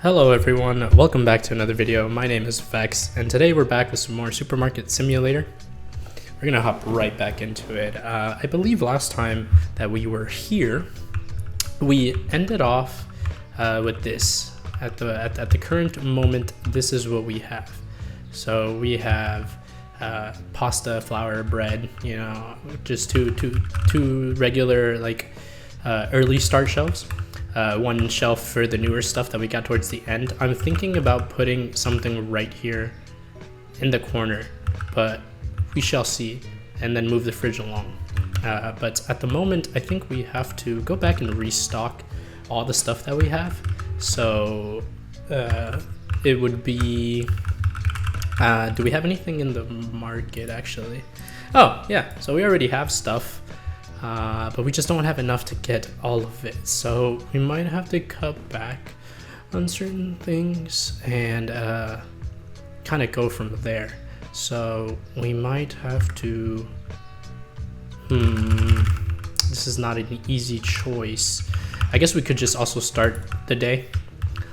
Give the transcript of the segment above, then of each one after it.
Hello everyone, welcome back to another video. My name is Vex, and today we're back with some more Supermarket Simulator. We're gonna hop right back into it. I believe last time that we were here, we ended off with this. At the current moment, this is what we have. So we have pasta, flour, bread. You know, just two regular early start shelves. One shelf for the newer stuff that we got towards the end. I'm thinking about putting something right here in the corner, but we shall see, and then move the fridge along. But at the moment, I think we have to go back and restock all the stuff that we have. So it would be, do we have anything in the market actually? Oh yeah, so we already have stuff. But we just don't have enough to get all of it, so we might have to cut back on certain things and kind of go from there. So we might have to, this is not an easy choice. I guess we could just also start the day.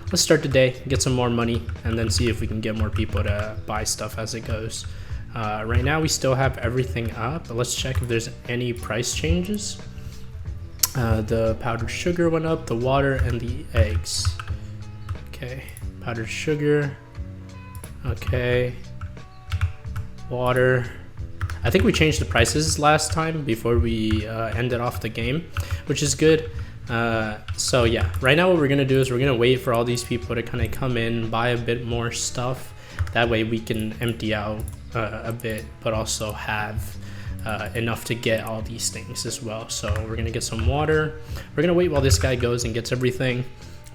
Let's start the day, get some more money, and then see if we can get more people to buy stuff as it goes. Right now we still have everything up, but let's check if there's any price changes. The powdered sugar went up, the water, and the eggs. Okay, powdered sugar. Okay, water. I think we changed the prices last time before we ended off the game, which is good. So yeah, right now what we're gonna do is we're gonna wait for all these people to kind of come in, buy a bit more stuff. That way we can empty out a bit, but also have enough to get all these things as well. So we're gonna get some water. We're gonna wait while this guy goes and gets everything.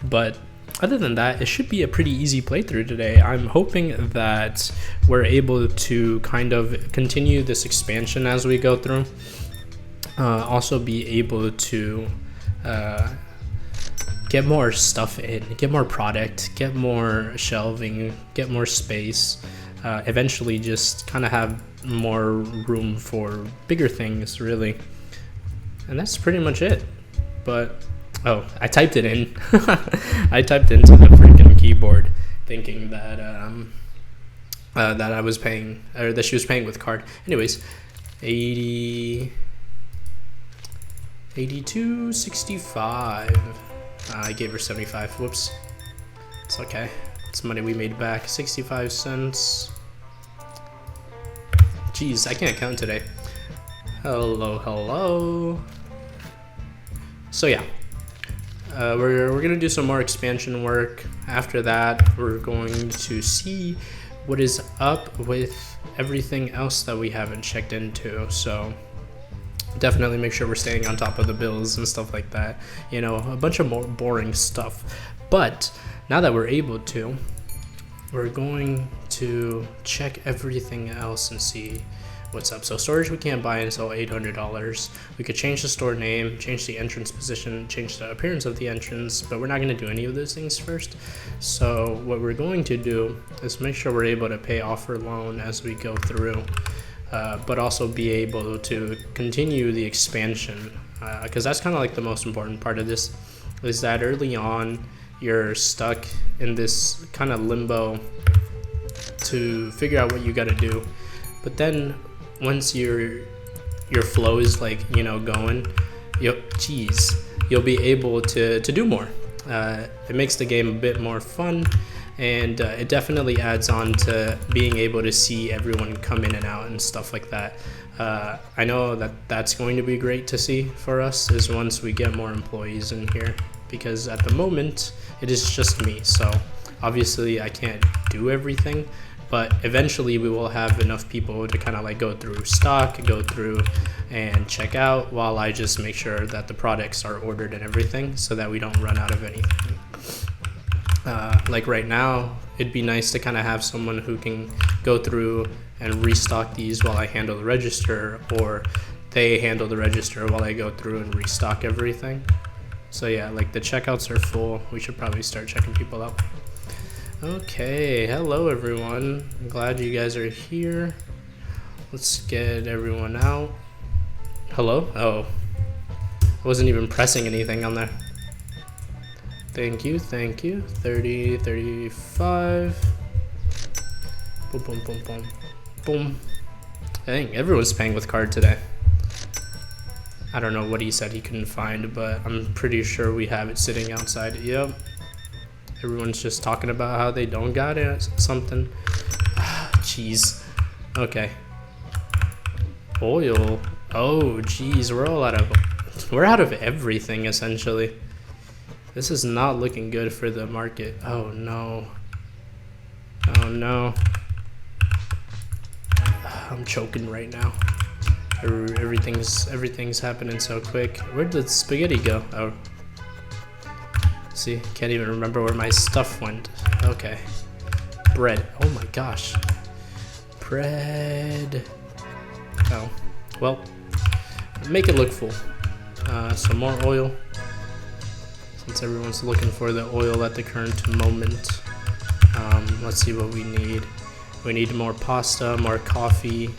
But other than that, it should be a pretty easy playthrough today. I'm hoping that we're able to kind of continue this expansion as we go through. Also be able to get more stuff in, get more product, get more shelving, get more space. Eventually just kind of have more room for bigger things, really. And that's pretty much it. But oh, I typed it in. I typed into the freaking keyboard thinking that that I was paying, or that she was paying with card. Anyways, 82.65. I gave her 75. Whoops. It's okay. It's money we made back. 65 cents. Jeez, I can't count today. Hello. So yeah, we're gonna do some more expansion work. After that, we're going to see what is up with everything else that we haven't checked into. So definitely make sure we're staying on top of the bills and stuff like that. You know, a bunch of more boring stuff. But now that we're able to, we're going to check everything else and see what's up. So storage we can't buy until $800. We could change the store name, change the entrance position, change the appearance of the entrance, but we're not going to do any of those things first. So what we're going to do is make sure we're able to pay off our loan as we go through, but also be able to continue the expansion, because that's kind of like the most important part of this, is that early on you're stuck in this kind of limbo to figure out what you got to do. But then once your flow is like, you know, going, you'll be able to do more. It makes the game a bit more fun, and it definitely adds on to being able to see everyone come in and out and stuff like that. I know that that's going to be great to see for us, is once we get more employees in here, because at the moment it is just me. So obviously I can't do everything, but eventually we will have enough people to kind of like go through stock, go through and check out, while I just make sure that the products are ordered and everything, so that we don't run out of anything. Like right now, it'd be nice to kind of have someone who can go through and restock these while I handle the register, or they handle the register while I go through and restock everything. So yeah, like the checkouts are full. We should probably start checking people out. Okay, hello everyone. I'm glad you guys are here. Let's get everyone out. Hello? Oh, I wasn't even pressing anything on there. Thank you. 30, 35. Boom, boom, boom, boom. Boom. I think everyone's paying with card today. I don't know what he said he couldn't find, but I'm pretty sure we have it sitting outside. Yep. Everyone's just talking about how they don't got it, something. Jeez. Okay. Oil. Oh, jeez. We're out of everything, essentially. This is not looking good for the market. Oh, no. Oh, no. I'm choking right now. Everything's happening so quick. Where'd the spaghetti go? Oh. See, can't even remember where my stuff went. Okay. Bread. Oh my gosh. Bread. Oh. Well, make it look full. Some more oil. Since everyone's looking for the oil at the current moment. Let's see what we need. We need more pasta, more coffee,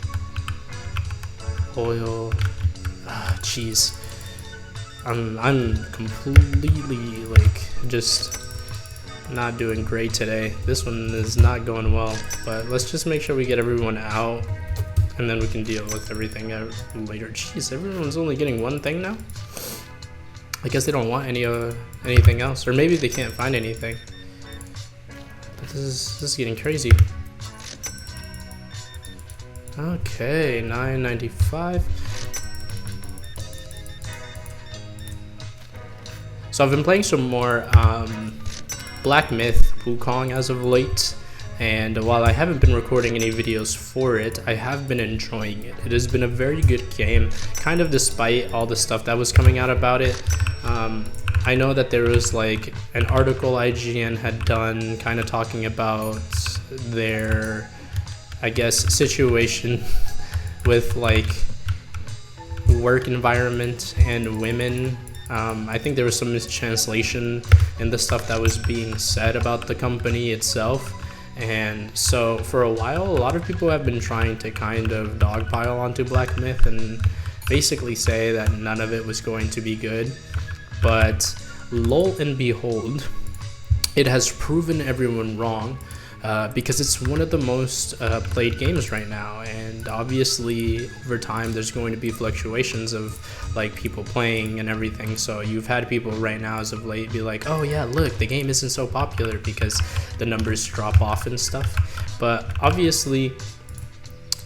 oil, cheese. I'm completely like just not doing great today. This one is not going well, but let's just make sure we get everyone out and then we can deal with everything later. Jeez, everyone's only getting one thing now? I guess they don't want anything else, or maybe they can't find anything. But this is getting crazy. Okay, $9.95. So I've been playing some more Black Myth Wukong as of late, and while I haven't been recording any videos for it, I have been enjoying it. It has been a very good game, kind of despite all the stuff that was coming out about it. I know that there was like an article IGN had done kind of talking about their, I guess, situation with like work environment and women. I think there was some mistranslation in the stuff that was being said about the company itself. And so for a while, a lot of people have been trying to kind of dogpile onto Black Myth and basically say that none of it was going to be good. But lo and behold, it has proven everyone wrong. Because it's one of the most played games right now, and obviously over time there's going to be fluctuations of like people playing and everything. So you've had people right now as of late be like, oh yeah, look, the game isn't so popular because the numbers drop off and stuff. But obviously,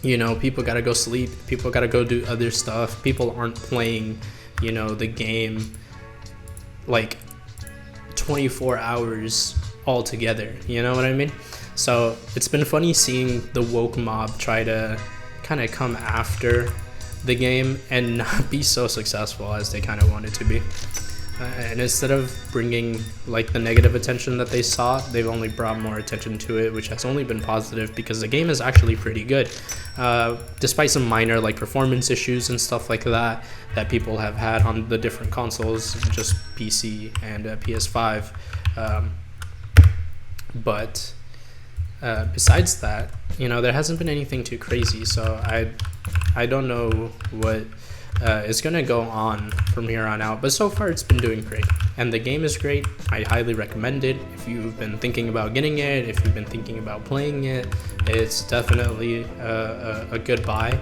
you know, people gotta go sleep, people gotta go do other stuff, people aren't playing, you know, the game like 24 hours all together, you know what I mean? So it's been funny seeing the woke mob try to kind of come after the game and not be so successful as they kind of wanted to be. And instead of bringing like the negative attention that they sought, they've only brought more attention to it, which has only been positive because the game is actually pretty good. Despite some minor like performance issues and stuff like that that people have had on the different consoles, just PC and PS5. But besides that, you know, there hasn't been anything too crazy, so I don't know what is gonna go on from here on out, but so far it's been doing great, and the game is great. I highly recommend it. If you've been thinking about getting it, if you've been thinking about playing it, it's definitely a good buy.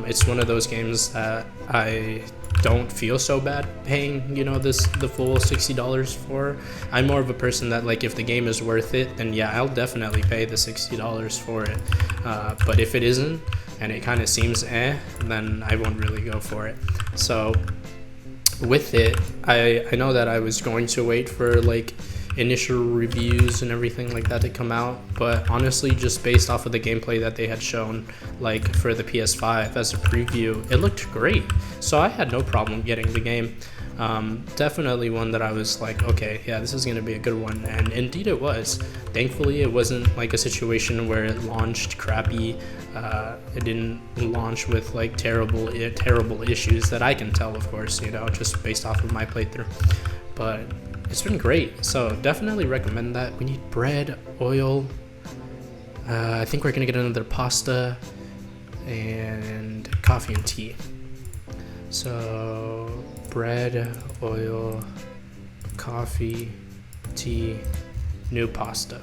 It's one of those games that I don't feel so bad paying, you know, the full $60 for. I'm more of a person that, like, if the game is worth it, then yeah, I'll definitely pay the $60 for it. But if it isn't, and it kind of seems then I won't really go for it. So with it, I know that I was going to wait for like initial reviews and everything like that to come out, but honestly, just based off of the gameplay that they had shown, like for the PS5 as a preview, it looked great. So I had no problem getting the game. Definitely one that I was like, okay, yeah, this is gonna be a good one, and indeed it was. Thankfully, it wasn't like a situation where it launched crappy. It didn't launch with like terrible issues that I can tell, of course, you know, just based off of my playthrough. But it's been great, so definitely recommend that. We need bread, oil. I think we're gonna get another pasta and coffee and tea. So bread, oil, coffee, tea, new pasta.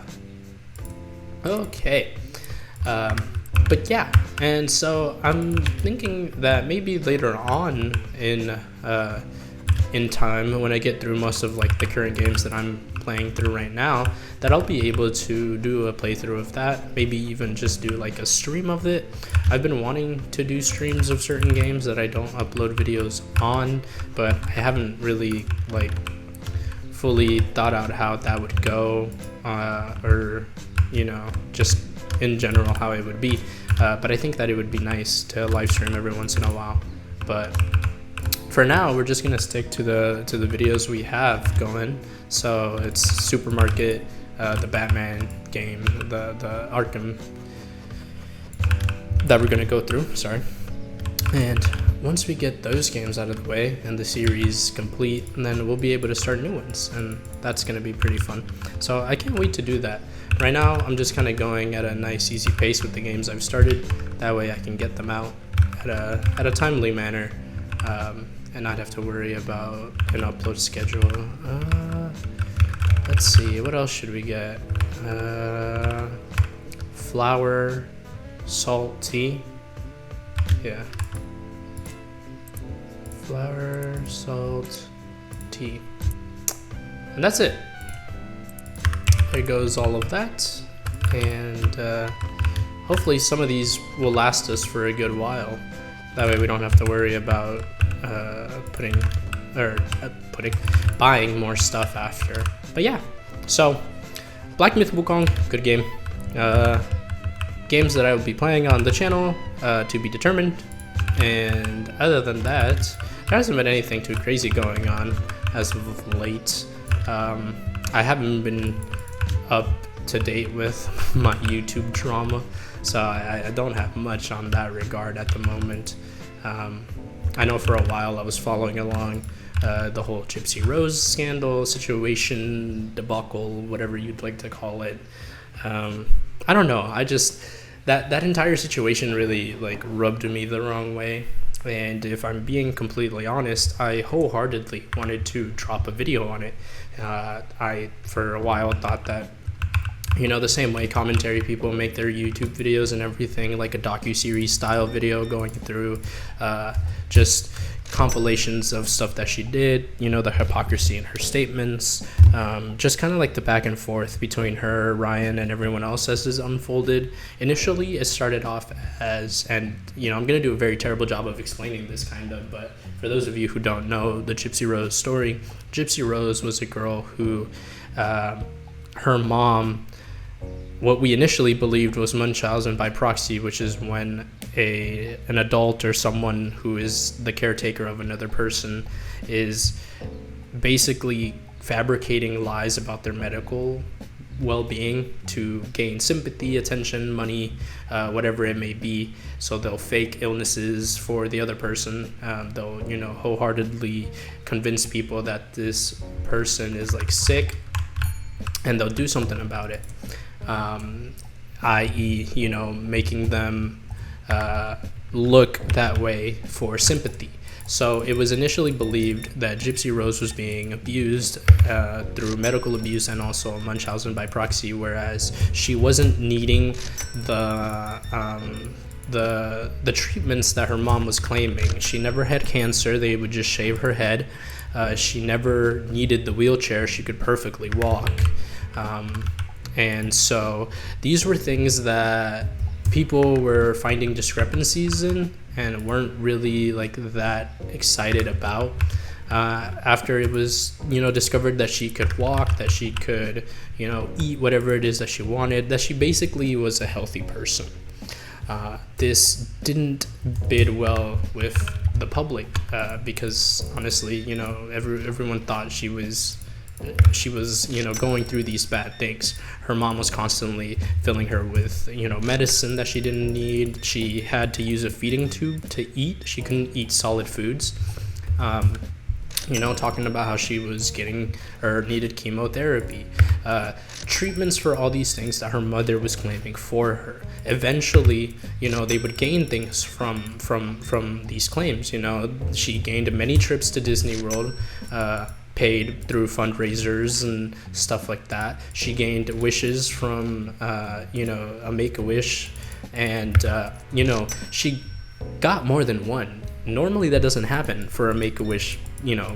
Okay. But yeah, and so I'm thinking that maybe later on in time, when I get through most of like the current games that I'm playing through right now, that I'll be able to do a playthrough of that, maybe even just do like a stream of it. I've been wanting to do streams of certain games that I don't upload videos on, but I haven't really like fully thought out how that would go, or just in general how it would be, but I think that it would be nice to live stream every once in a while. But for now, we're just gonna stick to the videos we have going. So it's Supermarket, the Batman game, the Arkham that we're gonna go through. Sorry. And once we get those games out of the way and the series complete, then we'll be able to start new ones, and that's gonna be pretty fun. So I can't wait to do that. Right now, I'm just kind of going at a nice, easy pace with the games I've started. That way I can get them out at a timely manner, and not have to worry about an upload schedule. Let's see, what else should we get? Flour, salt, tea. Yeah. Flour, salt, tea. And that's it. There goes all of that. And hopefully some of these will last us for a good while. That way we don't have to worry about buying more stuff after. But yeah, so Black Myth Wukong, good game. Games that I will be playing on the channel, to be determined. And other than that, there hasn't been anything too crazy going on as of late. I haven't been up to date with my YouTube drama, so I don't have much on that regard at the moment. I know for a while I was following along the whole Gypsy Rose scandal situation, debacle, whatever you'd like to call it. I don't know, I just that entire situation really like rubbed me the wrong way. And if I'm being completely honest, I wholeheartedly wanted to drop a video on it. I for a while thought that, the same way commentary people make their YouTube videos and everything, like a docuseries style video going through just compilations of stuff that she did, the hypocrisy in her statements, just kind of like the back and forth between her, Ryan, and everyone else as is unfolded. Initially, it started off as, and I'm going to do a very terrible job of explaining this kind of, but for those of you who don't know the Gypsy Rose story, Gypsy Rose was a girl who, her mom, what we initially believed was Munchausen by proxy, which is when an adult or someone who is the caretaker of another person is basically fabricating lies about their medical well-being to gain sympathy, attention, money, whatever it may be. So they'll fake illnesses for the other person. They'll wholeheartedly convince people that this person is like sick, and they'll do something about it. I.e., making them look that way for sympathy. So it was initially believed that Gypsy Rose was being abused through medical abuse and also Munchausen by proxy, whereas she wasn't needing the treatments that her mom was claiming. She never had cancer. They would just shave her head. She never needed the wheelchair. She could perfectly walk. And so these were things that people were finding discrepancies in and weren't really like that excited about. After it was, discovered that she could walk, that she could, eat whatever it is that she wanted, that she basically was a healthy person. This didn't bid well with the public because honestly, everyone thought she was going through these bad things. Her mom was constantly filling her with, medicine that she didn't need. She had to use a feeding tube to eat. She couldn't eat solid foods. Talking about how she was getting or needed chemotherapy, treatments for all these things that her mother was claiming for her. Eventually, they would gain things from these claims. She gained many trips to Disney World, paid through fundraisers and stuff like that. She gained wishes from, a Make-A-Wish, and, she got more than one. Normally that doesn't happen for a Make-A-Wish,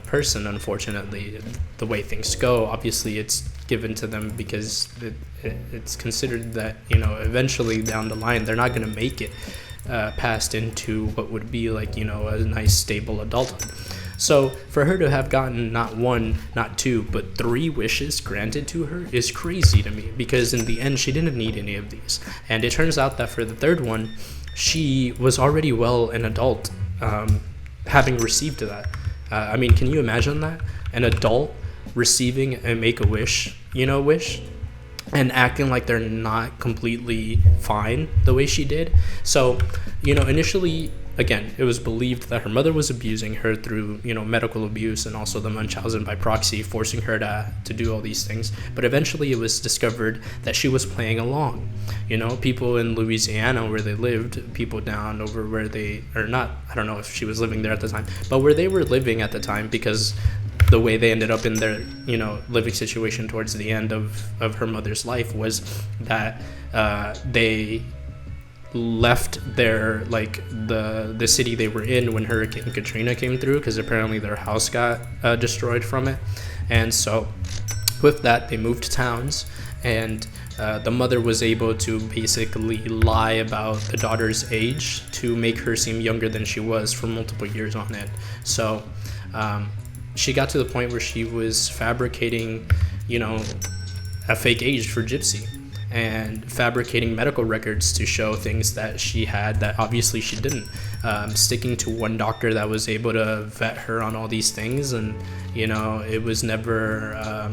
person, unfortunately. The way things go, obviously it's given to them because it's considered that, eventually down the line, they're not going to make it passed into what would be like, a nice stable adulthood. So for her to have gotten not one, not two, but 3 wishes granted to her is crazy to me, because in the end, she didn't need any of these. And it turns out that for the 3rd one, she was already well an adult, having received that. Can you imagine that? An adult receiving a Make-A-Wish, wish, and acting like they're not completely fine the way she did. So, initially, again, it was believed that her mother was abusing her through, medical abuse, and also the Munchausen by proxy, forcing her to do all these things. But eventually it was discovered that she was playing along. People in Louisiana where they lived, people down over where they, or not, I don't know if she was living there at the time, but where they were living at the time, because the way they ended up in their, living situation towards the end of her mother's life was that they left their, like, the city they were in when Hurricane Katrina came through, because apparently their house got destroyed from it. And so with that, they moved towns, and the mother was able to basically lie about the daughter's age to make her seem younger than she was for multiple years on end. So she got to the point where she was fabricating, a fake age for Gypsy, and fabricating medical records to show things that she had that obviously she didn't. Sticking to one doctor that was able to vet her on all these things, and it was never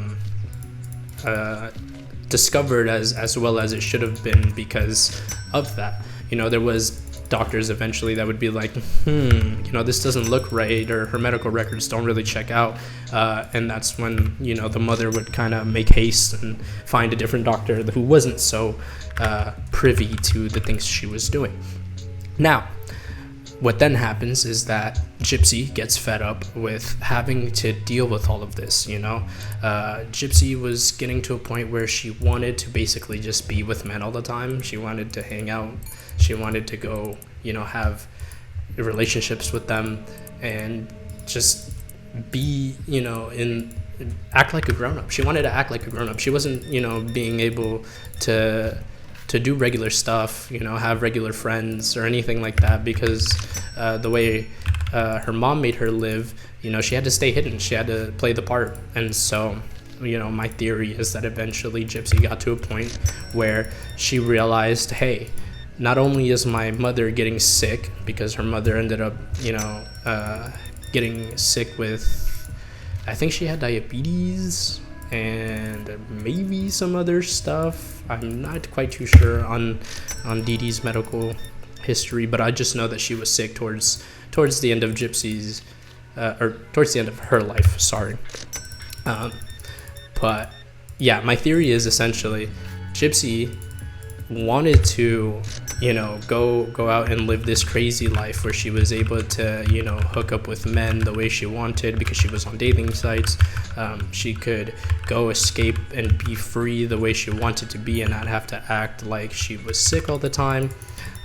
discovered as well as it should have been because of that. There was doctors eventually that would be like, this doesn't look right, or her medical records don't really check out, and that's when the mother would kind of make haste and find a different doctor who wasn't so privy to the things she was doing. Now, what then happens is that Gypsy gets fed up with having to deal with all of this. Gypsy was getting to a point where she wanted to basically just be with men all the time. She wanted to hang out. She wanted to go, have relationships with them and just be, act like a grown-up. She wanted to act like a grown-up. She wasn't, being able to do regular stuff, have regular friends or anything like that, because the way her mom made her live, she had to stay hidden. She had to play the part. And so, my theory is that eventually Gypsy got to a point where she realized, hey, not only is my mother getting sick, because her mother ended up, getting sick with, I think she had diabetes and maybe some other stuff. I'm not quite too sure on Dee Dee's medical history, but I just know that she was sick towards the end of Gypsy's, or towards the end of her life, sorry. But yeah, my theory is essentially Gypsy wanted to, go out and live this crazy life where she was able to, hook up with men the way she wanted because she was on dating sites. She could go escape and be free the way she wanted to be and not have to act like she was sick all the time.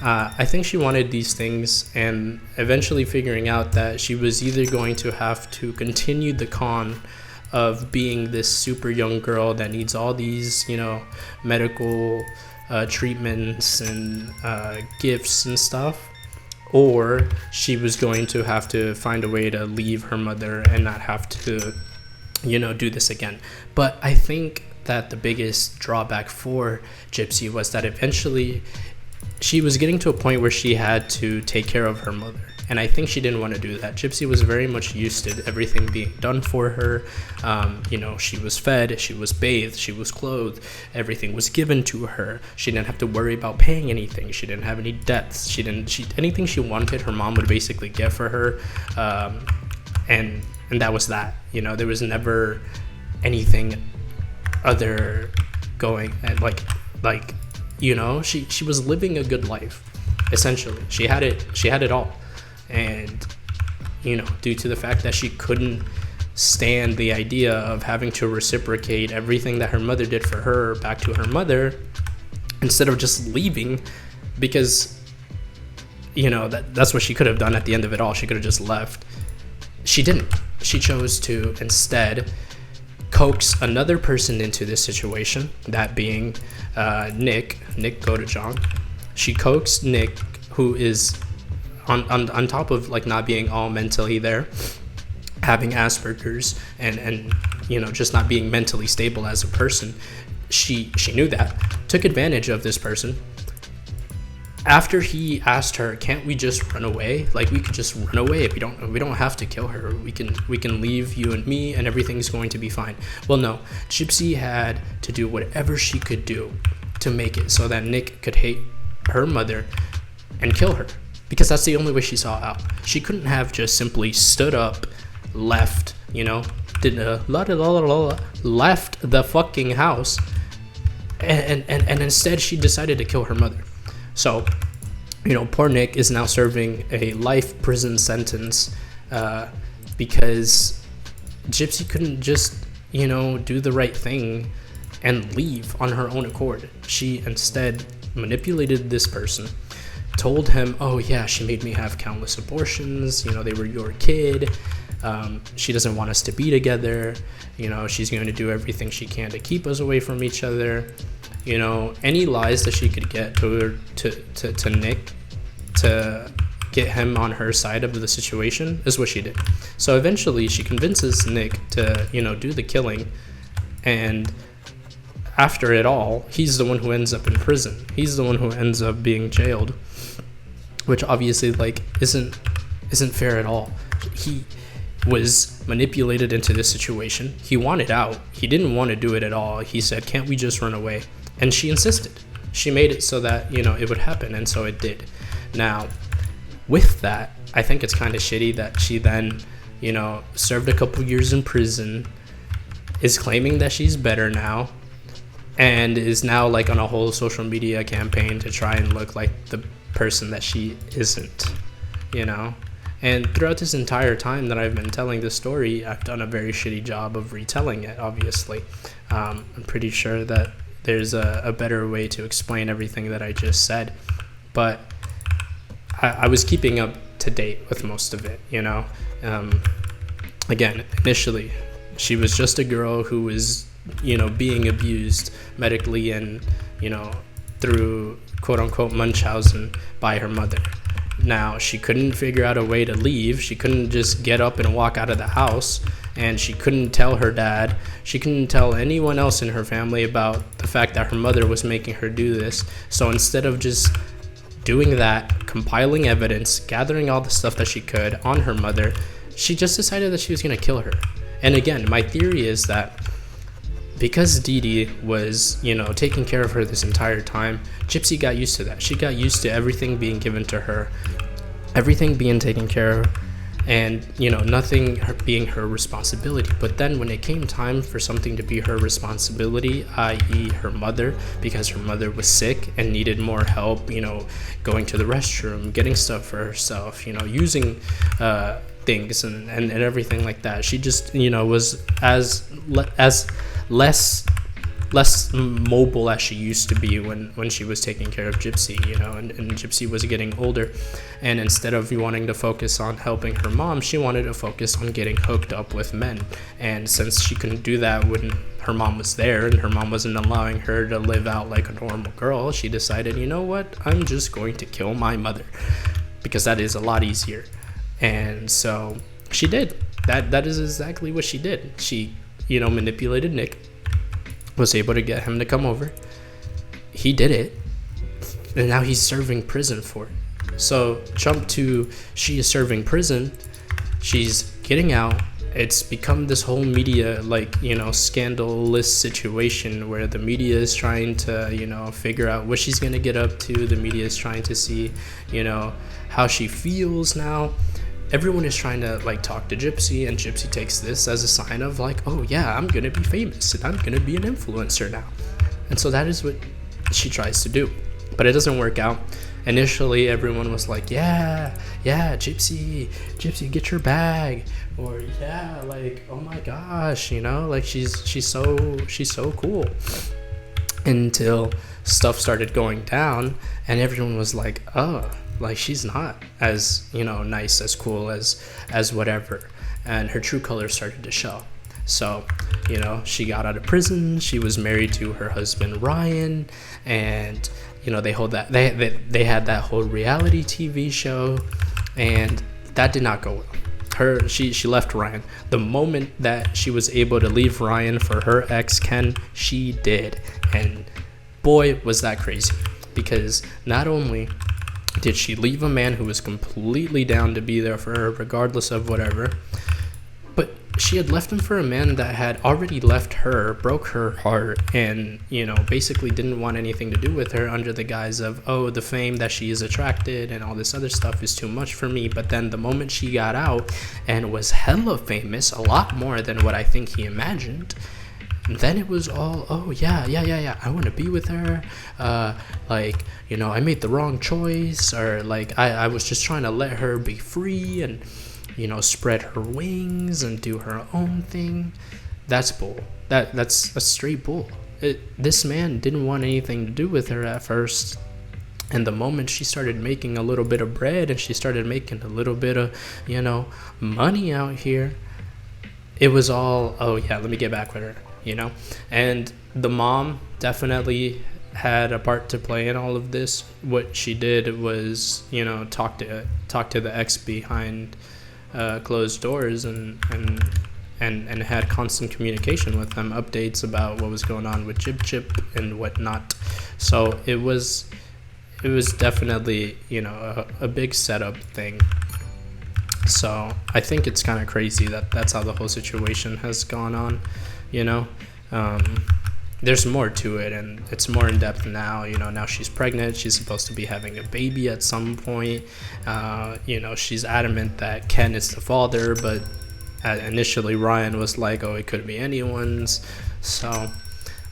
I think she wanted these things, and eventually figuring out that she was either going to have to continue the con of being this super young girl that needs all these, medical treatments and gifts and stuff, or she was going to have to find a way to leave her mother and not have to, do this again. But I think that the biggest drawback for Gypsy was that eventually she was getting to a point where she had to take care of her mother. And I think she didn't want to do that. Gypsy was very much used to everything being done for her. She was fed, she was bathed, she was clothed. Everything was given to her. She didn't have to worry about paying anything. She didn't have any debts. Anything she wanted, her mom would basically get for her. And that was that. There was never anything other going, and she was living a good life. Essentially, she had it all. And due to the fact that she couldn't stand the idea of having to reciprocate everything that her mother did for her back to her mother, instead of just leaving, because that's what she could have done at the end of it all. She could have just left. She didn't. She chose to instead coax another person into this situation, that being Nick Godejohn. She coaxed Nick, who is on top of like not being all mentally there, having Asperger's, and just not being mentally stable as a person. She knew that, took advantage of this person. After he asked her, can't we just run away? Like, we could just run away. We don't have to kill her. We can leave you and me, and everything's going to be fine. Well, no. Gypsy had to do whatever she could do to make it so that Nick could hate her mother and kill her, because that's the only way she saw out. She couldn't have just simply stood up, left, left the fucking house, and instead she decided to kill her mother. So, poor Nick is now serving a life prison sentence because Gypsy couldn't just, do the right thing and leave on her own accord. She instead manipulated this person, told him, oh yeah, she made me have countless abortions, they were your kid, she doesn't want us to be together, she's going to do everything she can to keep us away from each other. Any lies that she could get to Nick to get him on her side of the situation is what she did. So eventually she convinces Nick to, do the killing, and after it all, he's the one who ends up in prison. He's the one who ends up being jailed, which obviously isn't fair at all. He was manipulated into this situation. He wanted out. He didn't want to do it at all. He said, can't we just run away? And she insisted. She made it so that, it would happen, and so it did. Now, with that, I think it's kind of shitty that she then, served a couple years in prison, is claiming that she's better now, and is now on a whole social media campaign to try and look like the person that she isn't, And throughout this entire time that I've been telling this story, I've done a very shitty job of retelling it, obviously. I'm pretty sure that there's a better way to explain everything that I just said. But I was keeping up to date with most of it, Again, initially, she was just a girl who was, being abused medically and, through quote-unquote Munchausen by her mother. Now, she couldn't figure out a way to leave. She couldn't just get up and walk out of the house, and she couldn't tell her dad. She couldn't tell anyone else in her family about the fact that her mother was making her do this. So instead of just doing that, compiling evidence, gathering all the stuff that she could on her mother, she just decided that she was going to kill her. And again, my theory is that because Dee Dee was, taking care of her this entire time, Gypsy got used to that. She got used to everything being given to her, everything being taken care of, and, nothing being her responsibility. But then when it came time for something to be her responsibility, i.e. her mother, because her mother was sick and needed more help, going to the restroom, getting stuff for herself, using things and everything like that. She just, was as less mobile as she used to be when she was taking care of Gypsy, and Gypsy was getting older, and instead of wanting to focus on helping her mom, she wanted to focus on getting hooked up with men. And since she couldn't do that when her mom was there and her mom wasn't allowing her to live out like a normal girl, she decided, you know what, I'm just going to kill my mother, because that is a lot easier. And so she did. That is exactly what she did. She manipulated Nick, was able to get him to come over. He did it, and now he's serving prison for it. So jump to, she is serving prison, she's getting out. It's become this whole media scandalous situation where the media is trying to figure out what she's gonna get up to. The media is trying to see how she feels now. Everyone is trying to talk to Gypsy, and Gypsy takes this as a sign of oh yeah, I'm gonna be famous and I'm gonna be an influencer now. And so that is what she tries to do. but it doesn't work out. Initially, everyone was like, yeah, Gypsy, get your bag, or yeah, like, oh my gosh, you know, like she's so cool. Until stuff started going down, and everyone was like, oh, like she's not as, you know, nice, as cool as whatever, and her true colors started to show. So, you know, she got out of prison, she was married to her husband Ryan, and you know, they had that whole reality TV show, and that did not go well. She left Ryan. The moment that she was able to leave Ryan for her ex Ken, she did. And boy, was that crazy, because not only did she leave a man who was completely down to be there for her regardless of whatever, but she had left him for a man that had already left her, broke her heart, and, you know, basically didn't want anything to do with her under the guise of, oh, the fame that she is attracted and all this other stuff is too much for me. But then the moment she got out and was hella famous, a lot more than what I think he imagined, then it was all, oh yeah, I want to be with her, like, you know, I made the wrong choice, or like I was just trying to let her be free and, you know, spread her wings and do her own thing. That's bull. That's a straight bull. This man didn't want anything to do with her at first, and the moment she started making a little bit of bread and she started making a little bit of, you know, money out here, it was all, oh yeah, let me get back with her, you know. And the mom definitely had a part to play in all of this. What she did was, you know, talk to the ex behind closed doors, and had constant communication with them, updates about what was going on with Chip and whatnot. So it was definitely, you know, a big setup thing. So I think it's kind of crazy that that's how the whole situation has gone on, you know. There's more to it, and it's more in depth now. You know, now she's pregnant. She's supposed to be having a baby at some point. You know, she's adamant that Ken is the father, but initially Ryan was like, oh, it could be anyone's. So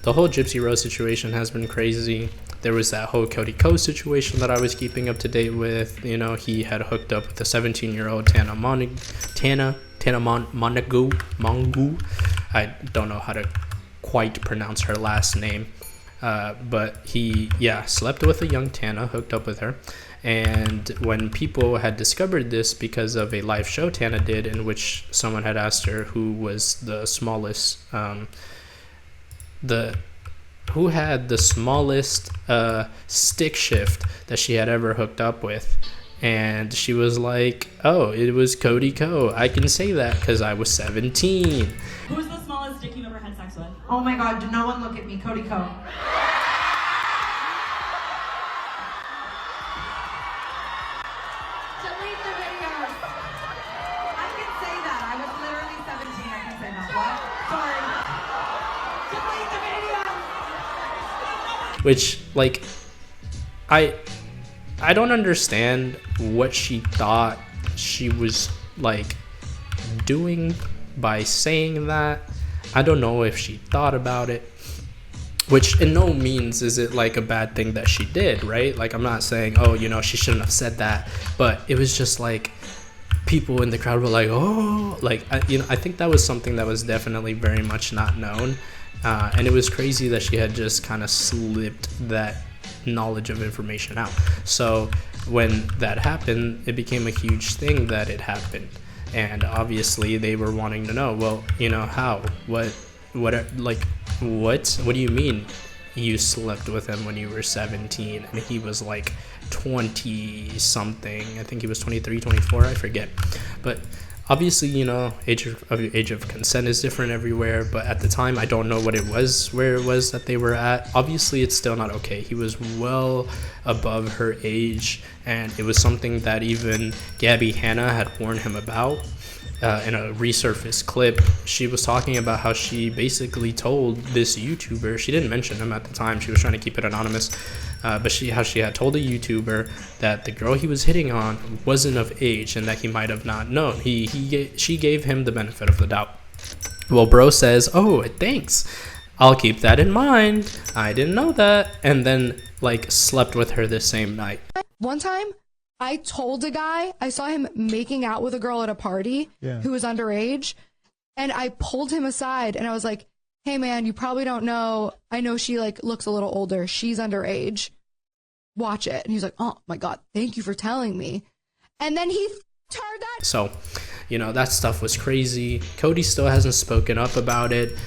the whole Gypsy Rose situation has been crazy. There was that whole Cody Ko situation that I was keeping up to date with. You know, he had hooked up with a 17-year-old Tana Montagu. I don't know how to quite pronounce her last name, but he slept with a young Tana, hooked up with her. And when people had discovered this because of a live show Tana did, in which someone had asked her who was the smallest, who had the smallest stick shift that she had ever hooked up with, and she was like, oh, it was Cody Ko. I can say that because I was 17. Who's the smallest dick you've ever had sex with? Oh my god, do no one look at me, Cody Ko. Delete the videos. I can say that. I was literally 17. I can say that. What? Sorry. Delete the videos. Which, like, I don't understand what she thought she was, like, doing by saying that. I don't know if she thought about it, which in no means is it like a bad thing that she did, right? Like, I'm not saying, oh, you know, she shouldn't have said that, but it was just like people in the crowd were like, oh, like, I think that was something that was definitely very much not known, and it was crazy that she had just kind of slipped that knowledge of information out. So when that happened, it became a huge thing that it happened. And obviously they were wanting to know, well, you know, how, what do you mean you slept with him when you were 17 and he was like 20 something? I think he was 23, 24, I forget. But obviously, you know, age of consent is different everywhere, but at the time I don't know what it was, where it was that they were at. Obviously it's still not okay. He was well above her age, and it was something that even Gabby Hanna had warned him about. In a resurfaced clip, she was talking about how she basically told this YouTuber, she didn't mention him at the time, she was trying to keep it anonymous, but she had told a YouTuber that the girl he was hitting on wasn't of age and that he might have not known. She gave him the benefit of the doubt. Well, bro says, oh, thanks. I'll keep that in mind. I didn't know that. And then, like, slept with her the same night. One time, I told a guy, I saw him making out with a girl at a party who was underage, and I pulled him aside, and I was like, hey, man, you probably don't know. I know she, like, looks a little older. She's underage. Watch it. And he's like, oh, my God, thank you for telling me. And then he turned that. So, that stuff was crazy. Cody still hasn't spoken up about it.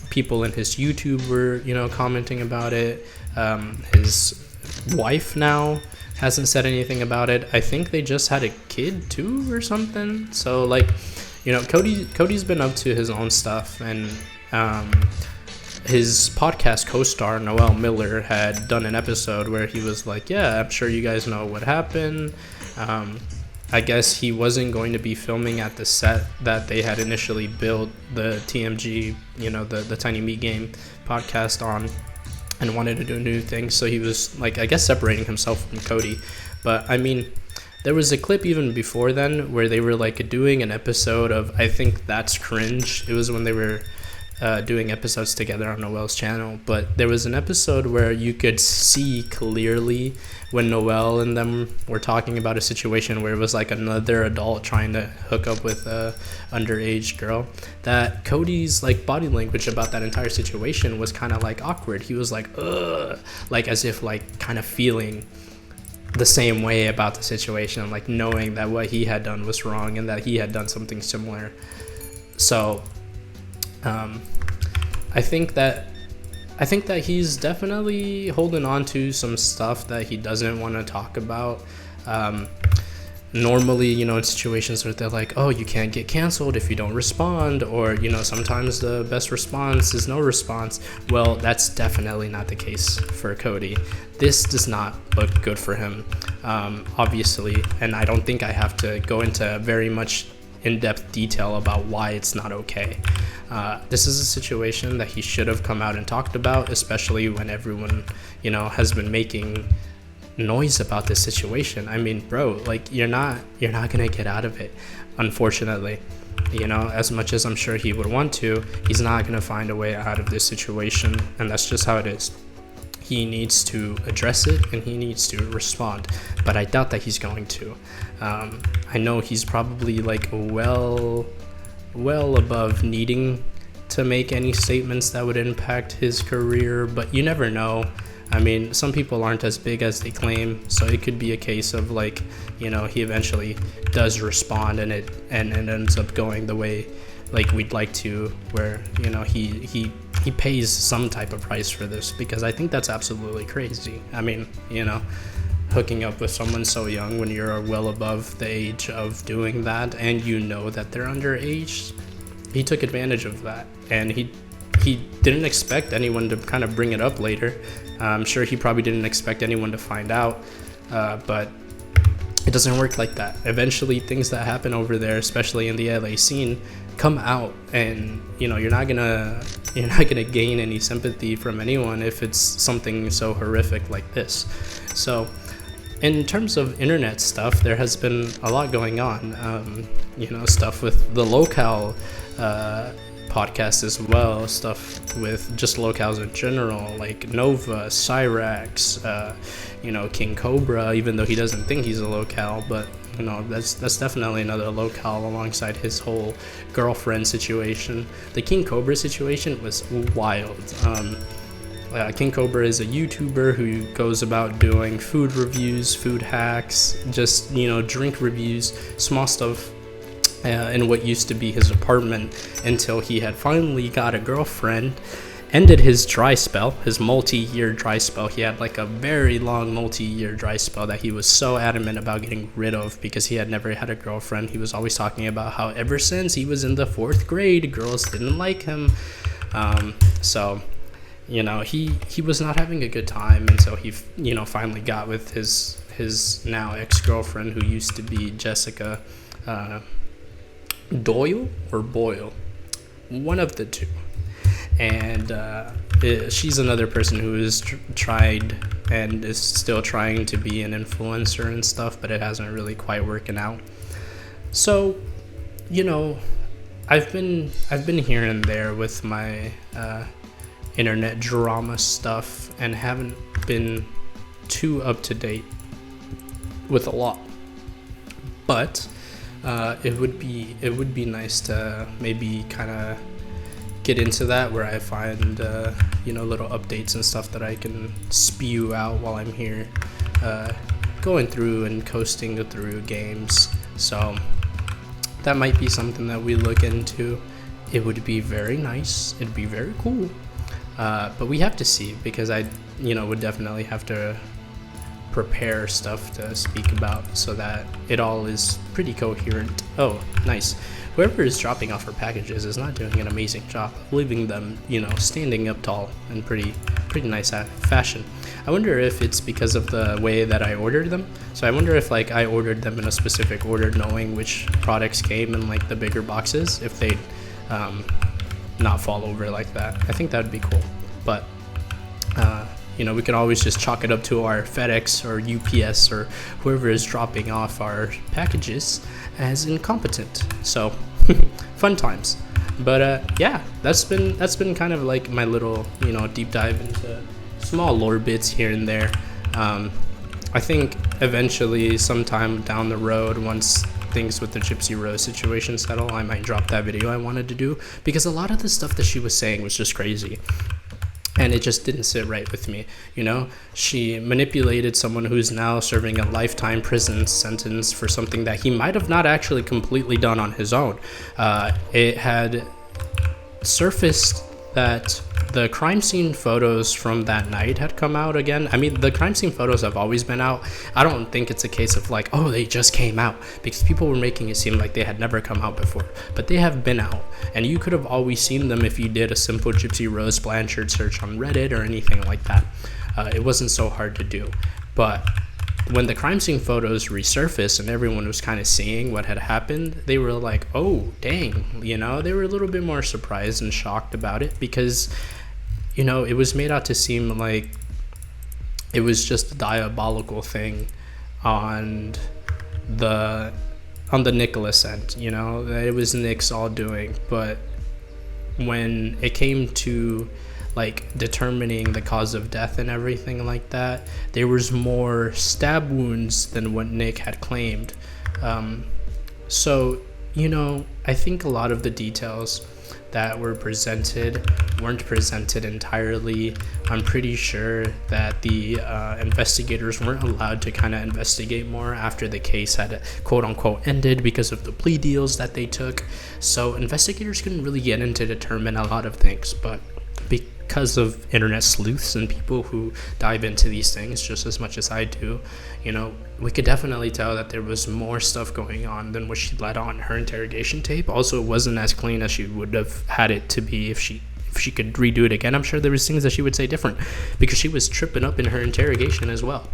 People in his YouTube were, commenting about it. His wife now hasn't said anything about it. I think they just had a kid too or something. So, like, Cody's been up to his own stuff, and his podcast co-star Noel Miller had done an episode where he was like, yeah, I'm sure you guys know what happened. I guess he wasn't going to be filming at the set that they had initially built the TMG, the Tiny Meat Game podcast on, and wanted to do a new thing. So he was, like, I guess separating himself from Cody. But I mean, there was a clip even before then where they were, like, doing an episode of, I think That's Cringe. It was when they were doing episodes together on Noel's channel. But there was an episode where you could see clearly when Noel and them were talking about a situation where it was like another adult trying to hook up with a underage girl, that Cody's, like, body language about that entire situation was kind of, like, awkward. He was like, ugh, like, as if, like, kind of feeling the same way about the situation, like, knowing that what he had done was wrong and that he had done something similar. So I think that he's definitely holding on to some stuff that he doesn't want to talk about. Normally, in situations where they're like, oh, you can't get canceled if you don't respond, or, sometimes the best response is no response. Well, that's definitely not the case for Cody. This does not look good for him, obviously, and I don't think I have to go into very much in-depth detail about why it's not okay. This is a situation that he should have come out and talked about, especially when everyone, has been making noise about this situation. I mean, bro, like, you're not gonna get out of it, unfortunately. As much as I'm sure he would want to, he's not gonna find a way out of this situation, and that's just how it is. He needs to address it and he needs to respond, but I doubt that he's going to. I know he's probably, like, well above needing to make any statements that would impact his career, but you never know. I mean, some people aren't as big as they claim, so it could be a case of, like, he eventually does respond and it ends up going the way, like, we'd like to, where, he pays some type of price for this, because I think that's absolutely crazy. I mean, hooking up with someone so young when you're well above the age of doing that, and that they're underage, he took advantage of that, and he didn't expect anyone to kind of bring it up later. I'm sure he probably didn't expect anyone to find out, but it doesn't work like that. Eventually, things that happen over there, especially in the LA scene, come out, and you're not gonna gain any sympathy from anyone if it's something so horrific like this. So, in terms of internet stuff, there has been a lot going on. Stuff with the locale podcast as well, stuff with just locales in general, like Nova, Cyrax, King Cobra, even though he doesn't think he's a locale, but that's definitely another locale alongside his whole girlfriend situation. The King Cobra situation was wild. King Cobra is a YouTuber who goes about doing food reviews, food hacks, just, drink reviews, small stuff, in what used to be his apartment, until he had finally got a girlfriend, ended his dry spell, his multi-year dry spell. He had, like, a very long multi-year dry spell that he was so adamant about getting rid of because he had never had a girlfriend. He was always talking about how ever since he was in the 4th grade, girls didn't like him. So he was not having a good time until he finally got with his now ex-girlfriend, who used to be Jessica Doyle or Boyle, one of the two. And she's another person who has tried and is still trying to be an influencer and stuff, but it hasn't really quite working out. So, I've been here and there with my internet drama stuff and haven't been too up to date with a lot. But it would be nice to maybe kind of get into that, where I find little updates and stuff that I can spew out while I'm here, going through and coasting through games. So that might be something that we look into. It would be very nice. It'd be very cool. But we have to see, because I would definitely have to prepare stuff to speak about so that it all is pretty coherent. Oh, nice. Whoever is dropping off our packages is not doing an amazing job of leaving them, standing up tall in pretty nice fashion. I wonder if it's because of the way that I ordered them. So I wonder if I ordered them in a specific order, knowing which products came in the bigger boxes, if they'd not fall over like that. I think that would be cool. But we can always just chalk it up to our FedEx or UPS or whoever is dropping off our packages as incompetent. So fun times. But yeah, that's been kind of my little deep dive into small lore bits here and there. I think eventually, sometime down the road, once things with the Gypsy Rose situation settle, I might drop that video I wanted to do, because a lot of the stuff that she was saying was just crazy. And it just didn't sit right with me. She manipulated someone who's now serving a lifetime prison sentence for something that he might have not actually completely done on his own. It had surfaced that the crime scene photos from that night had come out again. I mean, the crime scene photos have always been out. I don't think it's a case of they just came out, because people were making it seem like they had never come out before. But they have been out, and you could have always seen them if you did a simple Gypsy Rose Blanchard search on Reddit or anything like that. It wasn't so hard to do. But when the crime scene photos resurfaced and everyone was kind of seeing what had happened, they were like, oh, dang, they were a little bit more surprised and shocked about it, because, it was made out to seem like it was just a diabolical thing on the Nicholas end, that it was Nick's all doing. But when it came to determining the cause of death and everything like that, there was more stab wounds than what Nick had claimed. So I think a lot of the details that were presented weren't presented entirely. I'm pretty sure that the investigators weren't allowed to kind of investigate more after the case had quote unquote ended because of the plea deals that they took. So investigators couldn't really get in to determine a lot of things. But because of internet sleuths and people who dive into these things just as much as I do, we could definitely tell that there was more stuff going on than what she let on her interrogation tape. Also, it wasn't as clean as she would have had it to be if she could redo it again. I'm sure there was things that she would say different, because she was tripping up in her interrogation as well.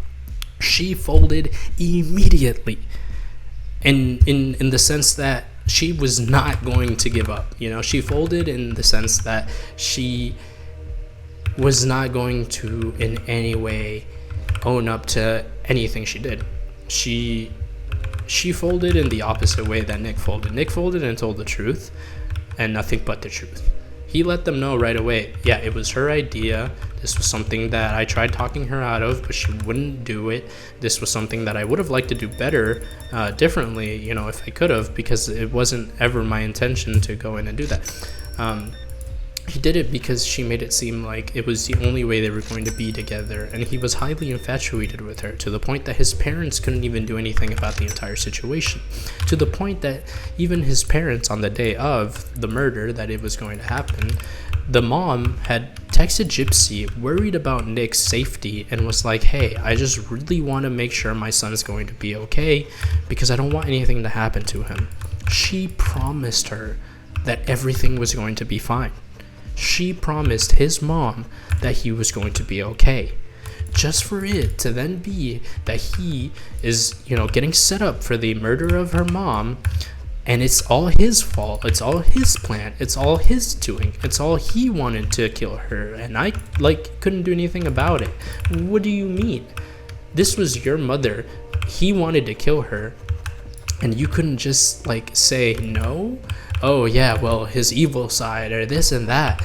She folded immediately, in the sense that she was not going to give up. She folded in the sense that she was not going to in any way own up to anything she did. She folded in the opposite way that Nick folded. Nick folded and told the truth, and nothing but the truth. He let them know right away, yeah, it was her idea. This was something that I tried talking her out of, but she wouldn't do it. This was something that I would have liked to do better, differently, if I could have, because it wasn't ever my intention to go in and do that. He did it because she made it seem like it was the only way they were going to be together, and he was highly infatuated with her, to the point that his parents couldn't even do anything about the entire situation, to the point that even his parents, on the day of the murder that it was going to happen, the mom had texted Gypsy worried about Nick's safety and was like, hey, I just really want to make sure my son's going to be okay, because I don't want anything to happen to him. She promised her that everything was going to be fine. She promised his mom that he was going to be okay, just for it to then be that he is, getting set up for the murder of her mom, and it's all his fault. It's all his plan. It's all his doing. It's all he wanted to kill her, and I couldn't do anything about it. What do you mean? This was your mother. He wanted to kill her, and you couldn't just say no? Oh yeah, well, his evil side or this and that.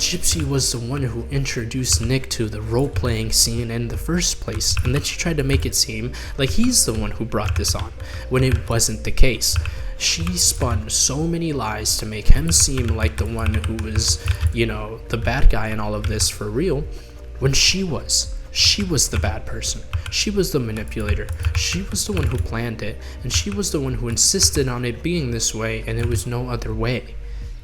Gypsy was the one who introduced Nick to the role-playing scene in the first place, and then she tried to make it seem like he's the one who brought this on, when it wasn't the case. She spun so many lies to make him seem like the one who was, the bad guy in all of this for real, when she was the bad person. She was the manipulator. She was the one who planned it, and she was the one who insisted on it being this way, and there was no other way.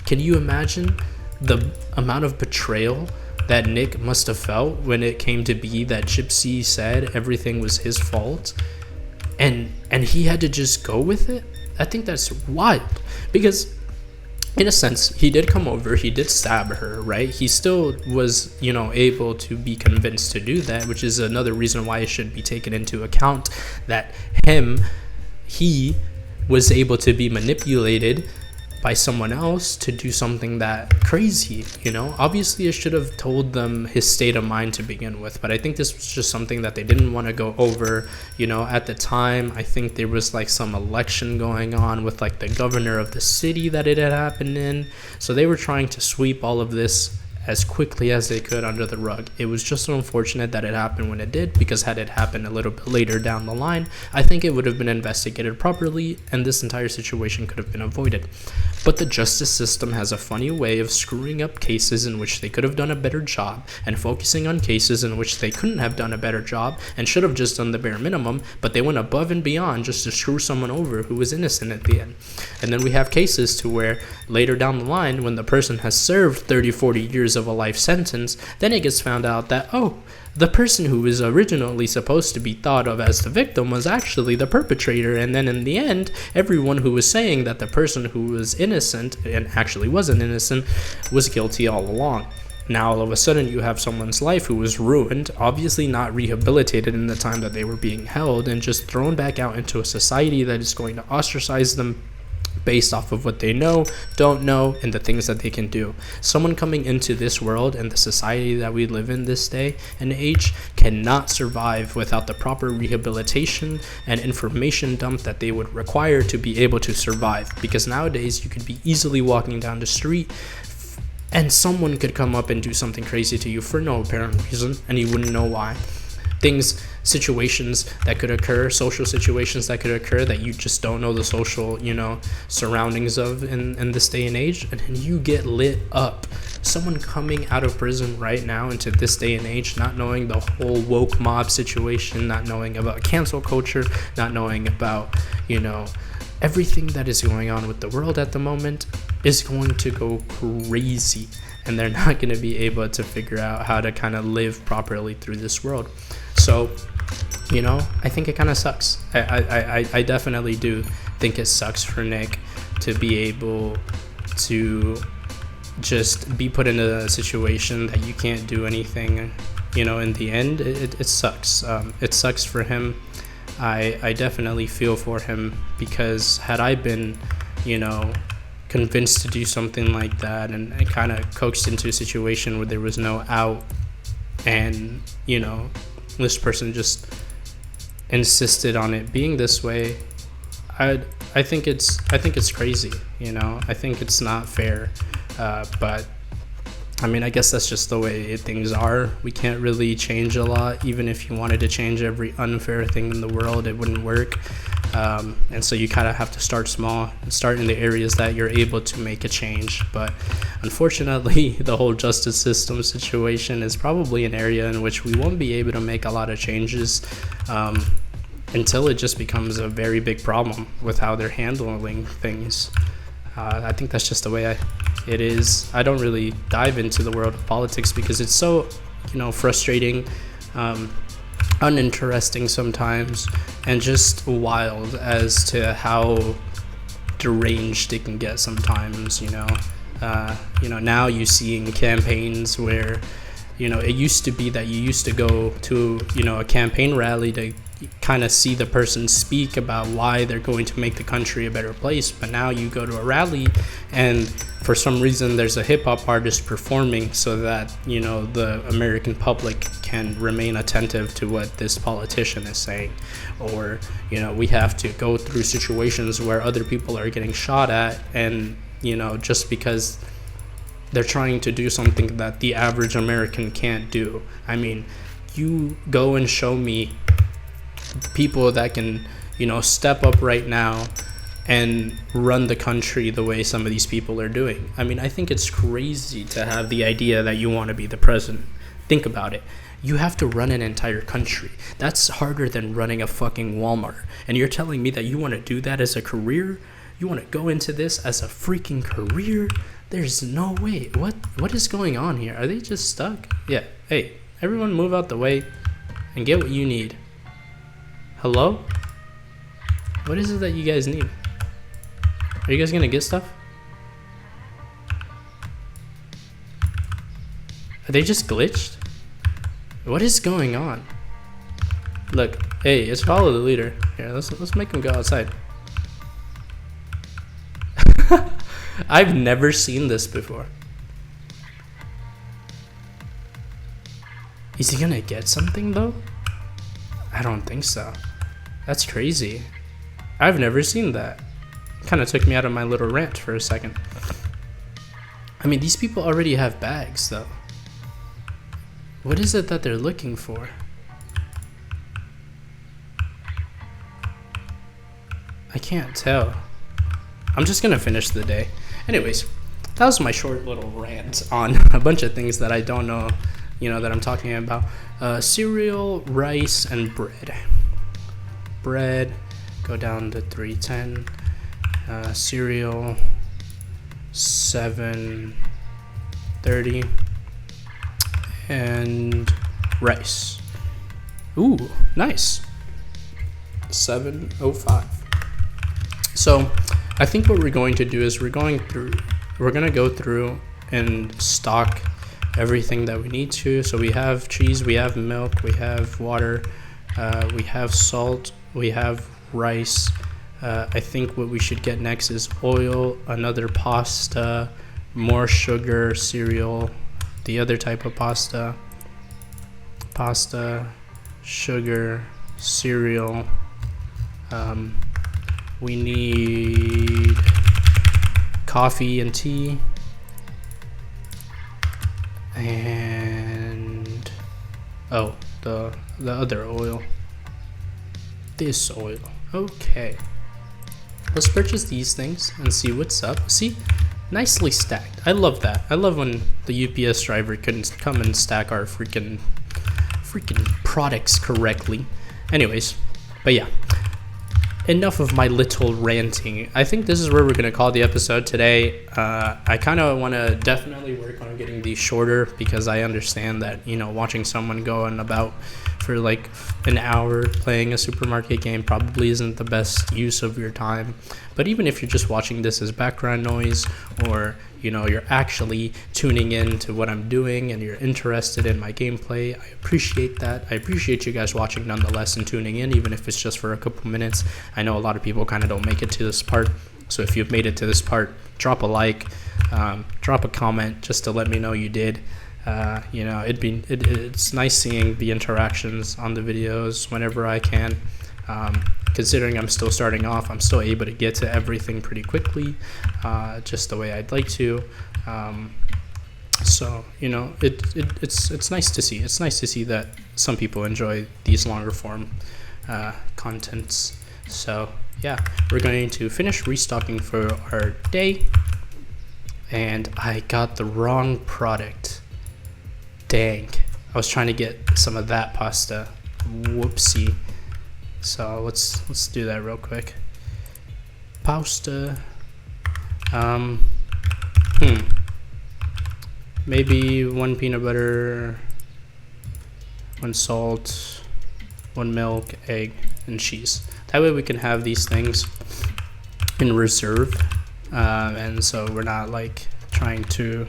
Can you imagine the amount of betrayal that Nick must have felt when it came to be that Gypsy said everything was his fault, and he had to just go with it? I think that's wild, because in a sense, he did come over, he did stab her, right? He still was, able to be convinced to do that, which is another reason why it should be taken into account that he was able to be manipulated by someone else to do something that crazy. Obviously it should have told them his state of mind to begin with, but I think this was just something that they didn't want to go over. At the time, I think there was like some election going on with like the governor of the city that it had happened in, so they were trying to sweep all of this as quickly as they could under the rug. It was just so unfortunate that it happened when it did, because had it happened a little bit later down the line, I think it would have been investigated properly and this entire situation could have been avoided. But the justice system has a funny way of screwing up cases in which they could have done a better job, and focusing on cases in which they couldn't have done a better job and should have just done the bare minimum, but they went above and beyond just to screw someone over who was innocent at the end. And then we have cases to where later down the line, when the person has served 30-40 years of a life sentence, then it gets found out that, the person who was originally supposed to be thought of as the victim was actually the perpetrator, and then in the end, everyone who was saying that the person who was innocent and actually wasn't innocent was guilty all along. Now all of a sudden you have someone's life who was ruined, obviously not rehabilitated in the time that they were being held, and just thrown back out into a society that is going to ostracize them based off of what they know, don't know, and the things that they can do. Someone coming into this world and the society that we live in this day and age cannot survive without the proper rehabilitation and information dump that they would require to be able to survive. Because nowadays you could be easily walking down the street and someone could come up and do something crazy to you for no apparent reason, and you wouldn't know why. Situations that could occur, social situations that could occur that you just don't know the social, surroundings of in this day and age, and then you get lit up. Someone coming out of prison right now into this day and age, not knowing the whole woke mob situation, not knowing about cancel culture, not knowing about, everything that is going on with the world at the moment, is going to go crazy, and they're not going to be able to figure out how to kind of live properly through this world. So, I think it kind of sucks. I definitely do think it sucks for Nick to be able to just be put in a situation that you can't do anything, in the end. It sucks. It sucks for him. I definitely feel for him, because had I been, convinced to do something like that and kind of coaxed into a situation where there was no out, and, this person just insisted on it being this way, I think it's crazy. I think it's not fair, but I guess that's just the way things are. We can't really change a lot. Even if you wanted to change every unfair thing in the world, it wouldn't work. And so you kind of have to start small and start in the areas that you're able to make a change. But unfortunately, the whole justice system situation is probably an area in which we won't be able to make a lot of changes until it just becomes a very big problem with how they're handling things. I think that's just the way it is. I don't really dive into the world of politics because it's so, frustrating, uninteresting sometimes, and just wild as to how deranged it can get sometimes. Now you see in campaigns where, it used to be that you used to go to, a campaign rally to kind of see the person speak about why they're going to make the country a better place, but now you go to a rally and for some reason there's a hip-hop artist performing so that the American public can remain attentive to what this politician is saying. Or we have to go through situations where other people are getting shot at, and just because they're trying to do something that the average American can't do. I mean, you go and show me people that can, step up right now and run the country the way some of these people are doing. I mean, I think it's crazy to have the idea that you want to be the president. Think about it. You have to run an entire country. That's harder than running a fucking Walmart. And you're telling me that you want to do that as a career? You want to go into this as a freaking career? There's no way. What is going on here? Are they just stuck? Yeah. Hey, everyone move out the way and get what you need. Hello? What is it that you guys need? Are you guys gonna get stuff? Are they just glitched? What is going on? Look, hey, it's follow the leader. Here, let's make him go outside. I've never seen this before. Is he gonna get something though? I don't think so. That's crazy. I've never seen that. Kind of took me out of my little rant for a second. I mean, these people already have bags though. What is it that they're looking for? I can't tell. I'm just gonna finish the day. Anyways, that was my short little rant on a bunch of things that I don't know, that I'm talking about. Cereal, rice, and bread. Bread, go down to 310. Cereal, 730. And rice. Ooh, nice. 705. So I think what we're going to do is we're going to go through and stock everything that we need to. So we have cheese, we have milk, we have water, we have salt, we have rice. I think what we should get next is oil, another pasta, more sugar, cereal, the other type of pasta, sugar, cereal. We need coffee and tea, and the other oil, this oil. Okay, let's purchase these things and see what's up. See, nicely stacked. I love that. I love when the UPS driver couldn't come and stack our freaking products correctly. Anyways, but yeah, enough of my little ranting. I think this is where we're going to call the episode today. I kind of want to definitely work on getting these shorter because I understand that, watching someone go on about for like an hour playing a supermarket game probably isn't the best use of your time. But even if you're just watching this as background noise, or you're actually tuning in to what I'm doing and you're interested in my gameplay, I appreciate that. I appreciate you guys watching nonetheless and tuning in, even if it's just for a couple minutes. I know a lot of people kind of don't make it to this part, so if you've made it to this part, drop a like, drop a comment just to let me know you did. It's nice seeing the interactions on the videos whenever I can. Considering I'm still starting off, I'm still able to get to everything pretty quickly, just the way I'd like to. So it's nice to see. It's nice to see that some people enjoy these longer form contents. So yeah, we're going to finish restocking for our day, and I got the wrong product. Dang, I was trying to get some of that pasta. Whoopsie. So let's do that real quick. Pasta. Maybe 1 peanut butter, 1 salt, 1 milk, egg, and cheese. That way we can have these things in reserve, and so we're not like trying to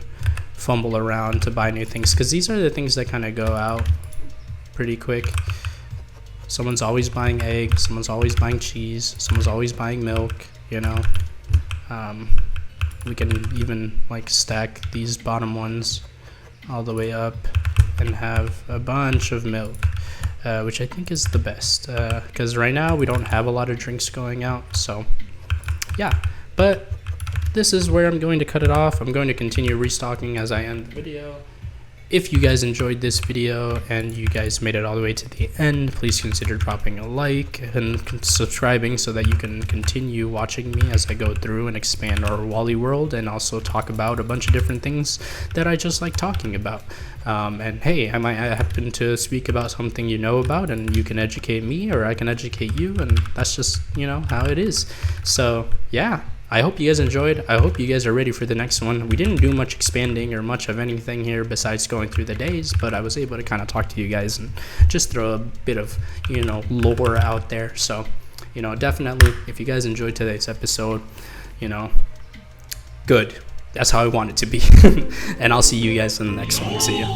fumble around to buy new things, because these are the things that kind of go out pretty quick. Someone's always buying eggs, someone's always buying cheese, someone's always buying milk, we can even like stack these bottom ones all the way up and have a bunch of milk, which I think is the best, because right now we don't have a lot of drinks going out. So yeah, but this is where I'm going to cut it off. I'm going to continue restocking as I end the video. If you guys enjoyed this video and you guys made it all the way to the end, please consider dropping a like and subscribing so that you can continue watching me as I go through and expand our Wally world and also talk about a bunch of different things that I just like talking about. And hey, I might happen to speak about something you know about, and you can educate me or I can educate you, and that's just, you know, how it is. So yeah, I hope you guys enjoyed. I hope you guys are ready for the next one. We didn't do much expanding or much of anything here besides going through the days, but I was able to kind of talk to you guys and just throw a bit of, you know, lore out there. So, you know, definitely, if you guys enjoyed today's episode, you know, good. That's how I want it to be. And I'll see you guys in the next one. See ya.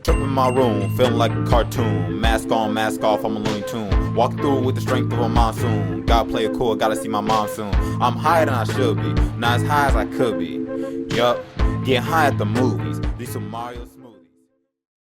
Trip in my room, feeling like a cartoon. Mask on, mask off, I'm a Looney Tune. Walking through with the strength of a monsoon. Gotta play it cool, gotta see my mom soon. I'm higher than I should be, not as high as I could be. Yup, getting high at the movies. These some Marios.